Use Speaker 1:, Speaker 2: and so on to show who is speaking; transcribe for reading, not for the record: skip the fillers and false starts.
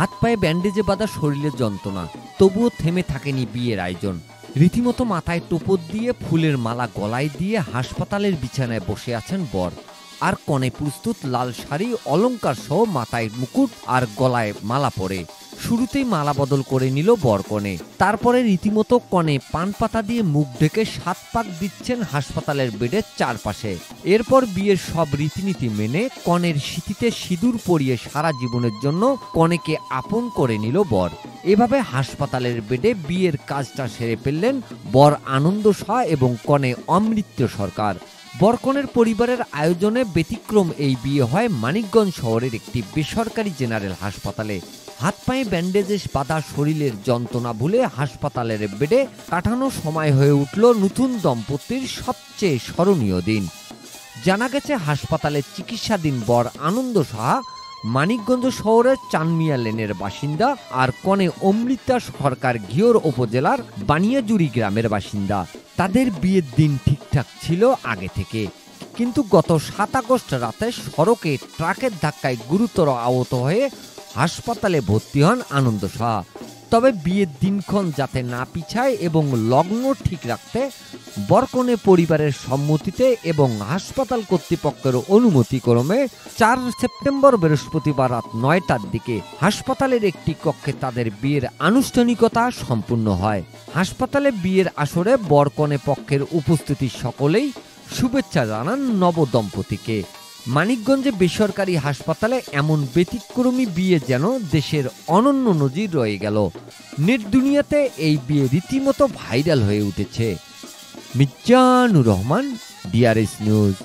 Speaker 1: হাত পায়ে ব্যান্ডেজে বাঁধা শরীরের যন্ত্রণা, তবুও থেমে থাকেনি বিয়ের আয়োজন। রীতিমতো মাথায় টোপর দিয়ে ফুলের মালা গলায় দিয়ে হাসপাতালের বিছানায় বসে আছেন বর, আর কনে প্রস্তুত লাল শাড়ি, অলংকার সহ মাথায় মুকুট আর গলায় মালা পরে। শুরুতেই মালা বদল করে নিল বর কনে, তারপরে রীতিমতো কনে পান পাতা দিয়ে মুখ ঢেকে 7 পাক দিচ্ছেন হাসপাতালের বেডের চারপাশে। এরপর বিয়ের সব রীতিনীতি মেনে কনের সিঁথিতে সিঁদুর পরিয়ে সারা জীবনের জন্য কনেকে আপন করে নিল বর। এভাবে হাসপাতালের বেডে বিয়ের কাজটা সেরে ফেললেন বর আনন্দ শাহ এবং কনে অমৃত্য সরকার। বরকনের পরিবারের আয়োজনে ব্যতিক্রম এই বিয়ে হয় মানিকগঞ্জ শহরের একটি বেসরকারি জেনারেল হাসপাতালে। হাত পায়ে ব্যান্ডেজে বাঁধা শরীরের যন্ত্রণা ভুলে হাসপাতালের বেডে কাটানো সময় হয়ে উঠল নতুন দম্পতির সবচেয়ে স্মরণীয় দিন। জানা গেছে হাসপাতালে চিকিৎসাধীন বর আনন্দ সাহা মানিকগঞ্জ শহরের চানমিয়া লেনের বাসিন্দা, আর কনে অমৃতা সরকার ঘিওর উপজেলার বানিয়াজুরি গ্রামের বাসিন্দা। তাদের বিয়ের দিন ঠিকঠাক ছিল আগে থেকে, কিন্তু গত 7 আগস্ট রাতে সড়কে ট্রাকের ধাক্কায় গুরুতর আহত হয়ে হাসপাতালে ভর্তি হন আনন্দ শাহ। তবে বিয়ের দিনক্ষণ যাতে না পিছায় এবং লগ্ন ঠিক রাখতে বরকনে পরিবারের সম্মতিতে এবং হাসপাতাল কর্তৃপক্ষের অনুমতিক্রমে 4 সেপ্টেম্বর বৃহস্পতিবার রাত 9টার দিকে হাসপাতালের একটি কক্ষে তাদের বিয়ের আনুষ্ঠানিকতা সম্পূর্ণ হয়। হাসপাতালে বিয়ের আসরে বরকনে পক্ষের উপস্থিতি সকলেই শুভেচ্ছা জানান নবদম্পতিকে। মানিকগঞ্জে বেসরকারি হাসপাতালে এমন ব্যতিক্রমী বিয়ে যেন দেশের অনন্য নজির রয়ে গেল। নেট দুনিয়াতে এই বিয়ে রীতিমতো ভাইরাল হয়ে উঠেছে। Mizanur Rahman, DRS news.